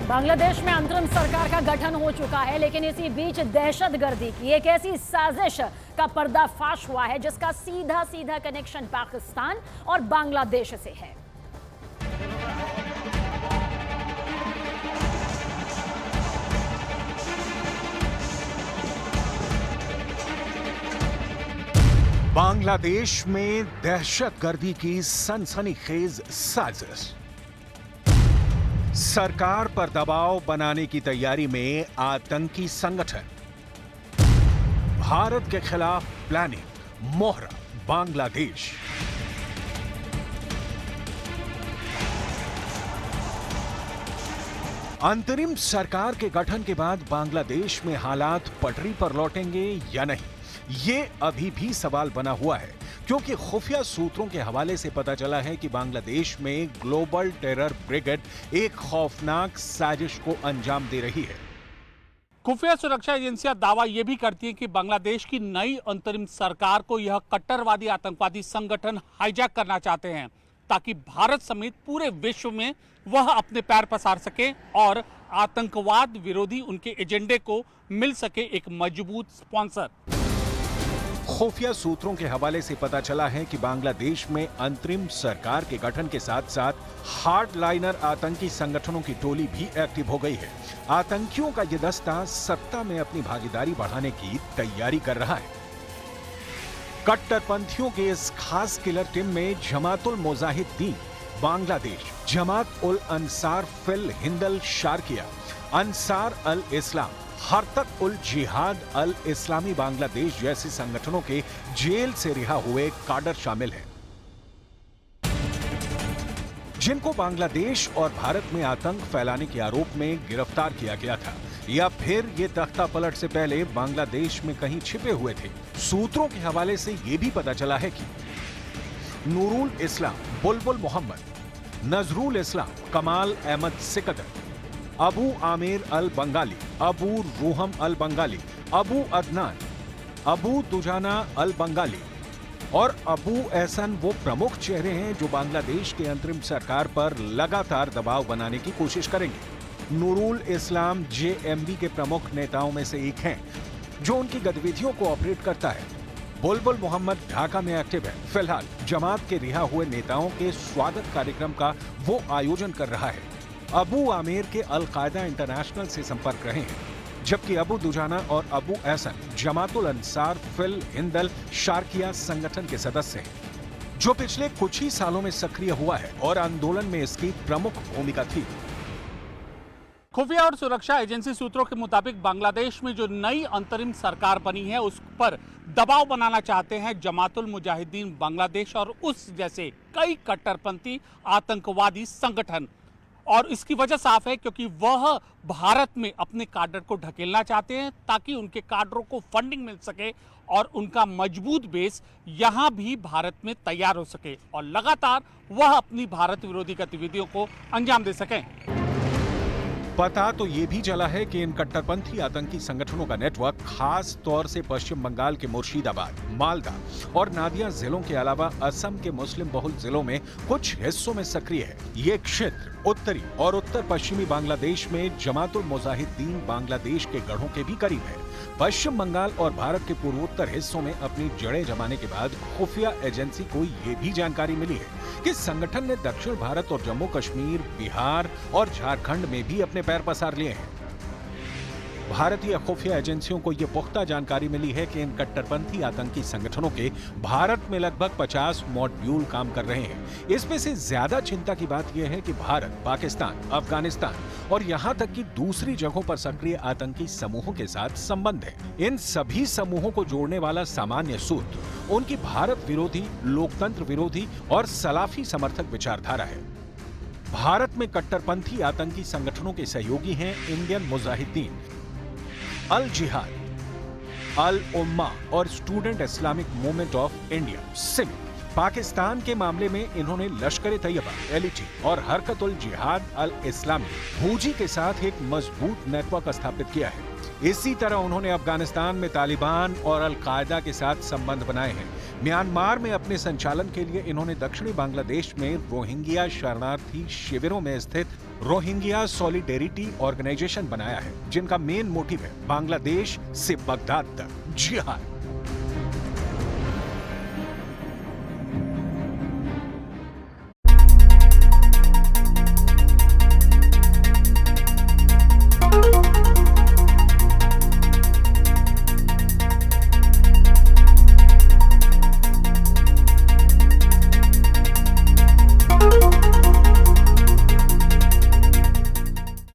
बांग्लादेश में अंतरिम सरकार का गठन हो चुका है, लेकिन इसी बीच दहशतगर्दी की एक ऐसी साजिश का पर्दाफाश हुआ है जिसका सीधा सीधा कनेक्शन पाकिस्तान और बांग्लादेश से है। बांग्लादेश में दहशतगर्दी की सनसनीखेज साजिश। सरकार पर दबाव बनाने की तैयारी में आतंकी संगठन। भारत के खिलाफ प्लानिंग, मोहरा बांग्लादेश। अंतरिम सरकार के गठन के बाद बांग्लादेश में हालात पटरी पर लौटेंगे या नहीं, ये अभी भी सवाल बना हुआ है, क्योंकि खुफिया सूत्रों के हवाले से पता चला है कि बांग्लादेश में ग्लोबल टेरर ब्रिगेड एक खौफनाक साजिश को अंजाम दे रही है। खुफिया सुरक्षा एजेंसियां दावा यह भी करती हैं कि बांग्लादेश की नई अंतरिम सरकार को यह कट्टरवादी आतंकवादी संगठन हाईजैक करना चाहते हैं, ताकि भारत समेत पूरे विश्व में वह अपने पैर पसार सके और आतंकवाद विरोधी उनके एजेंडे को मिल सके एक मजबूत स्पॉन्सर। खुफिया सूत्रों के हवाले से पता चला है कि बांग्लादेश में अंतरिम सरकार के गठन के साथ साथ हार्डलाइनर आतंकी संगठनों की टोली भी एक्टिव हो गई है। आतंकियों का यह दस्ता सत्ता में अपनी भागीदारी बढ़ाने की तैयारी कर रहा है। कट्टरपंथियों के इस खास किलर टीम में जमातुल मुजाहिदीन बांग्लादेश, जमात उल अंसार फिल हिंदल शारकिया, अंसार अल इस्लाम, हरकत उल जिहाद अल इस्लामी बांग्लादेश जैसे संगठनों के जेल से रिहा हुए काडर शामिल हैं, जिनको बांग्लादेश और भारत में आतंक फैलाने के आरोप में गिरफ्तार किया गया था, या फिर ये तख्ता पलट से पहले बांग्लादेश में कहीं छिपे हुए थे। सूत्रों के हवाले से यह भी पता चला है कि नूरुल इस्लाम बुलबुल मोहम्मद, नजरुल इस्लाम कमाल अहमद सिकदर, अबू आमिर अल बंगाली, अबू रूहम अल बंगाली, अबू अदनान, अबू दुजाना अल बंगाली और अबू एहसन वो प्रमुख चेहरे हैं जो बांग्लादेश के अंतरिम सरकार पर लगातार दबाव बनाने की कोशिश करेंगे। नूरुल इस्लाम जेएमबी के प्रमुख नेताओं में से एक हैं, जो उनकी गतिविधियों को ऑपरेट करता है। बुलबुल मोहम्मद ढाका में एक्टिव है। फिलहाल जमात के रिहा हुए नेताओं के स्वागत कार्यक्रम का वो आयोजन कर रहा है। अबू आमिर के अल कायदा इंटरनेशनल से संपर्क रहे हैं, जबकि अबू दुजाना और अबू एहसन जमातुल अंसार फिल हिंदल शारकिया संगठन के सदस्य हैं, जो पिछले कुछ ही सालों में सक्रिय हुआ है और आंदोलन में इसकी प्रमुख भूमिका थी। खुफिया और सुरक्षा एजेंसी सूत्रों के मुताबिक बांग्लादेश में जो नई अंतरिम सरकार बनी है उस पर दबाव बनाना चाहते हैं जमातुल मुजाहिदीन बांग्लादेश और उस जैसे कई कट्टरपंथी आतंकवादी संगठन। और इसकी वजह साफ है, क्योंकि वह भारत में अपने काडर को ढकेलना चाहते हैं ताकि उनके काडरों को फंडिंग मिल सके और उनका मजबूत बेस यहां भी भारत में तैयार हो सके और लगातार वह अपनी भारत विरोधी गतिविधियों को अंजाम दे सकें। पता तो ये भी चला है कि इन कट्टरपंथी आतंकी संगठनों का नेटवर्क खास तौर से पश्चिम बंगाल के मुर्शिदाबाद, मालदा और नादिया जिलों के अलावा असम के मुस्लिम बहुल जिलों में कुछ हिस्सों में सक्रिय है। ये क्षेत्र उत्तरी और उत्तर पश्चिमी बांग्लादेश में जमातुल मुजाहिदीन बांग्लादेश के गढ़ों के भी करीब है। पश्चिम बंगाल और भारत के पूर्वोत्तर हिस्सों में अपनी जड़ें जमाने के बाद खुफिया एजेंसी को ये भी जानकारी मिली है कि संगठन ने दक्षिण भारत और जम्मू कश्मीर, बिहार और झारखंड में भी अपने पैर पसार लिए हैं। भारतीय खुफिया एजेंसियों को यह पुख्ता जानकारी मिली है कि इन कट्टरपंथी आतंकी संगठनों के भारत में लगभग 50 मॉड्यूल काम कर रहे हैं। इसमें से ज्यादा चिंता की बात यह है कि भारत, पाकिस्तान, अफगानिस्तान और यहां तक कि दूसरी जगहों पर सक्रिय आतंकी समूहों के साथ संबंध है। इन सभी समूहों को जोड़ने वाला सामान्य सूत्र उनकी भारत विरोधी, लोकतंत्र विरोधी और सलाफी समर्थक विचारधारा है। भारत में कट्टरपंथी आतंकी संगठनों के सहयोगी हैं इंडियन मुजाहिदीन, अल जिहाद, अल उम्मा और student Islamic movement of India SIM. Pakistan के मामले में इन्होंने लश्कर-ए-तैयबा, एलईटी और हरकत उल जिहाद अल इस्लामी हूजी के साथ एक मजबूत नेटवर्क स्थापित किया है। इसी तरह उन्होंने अफगानिस्तान में तालिबान और अल कायदा के साथ संबंध बनाए हैं। म्यांमार में अपने संचालन के लिए इन्होंने दक्षिणी बांग्लादेश में रोहिंग्या शरणार्थी शिविरों में स्थित रोहिंग्या सॉलिडेरिटी ऑर्गेनाइजेशन बनाया है, जिनका मेन मोटिव है बांग्लादेश से बगदाद तक जिहाद।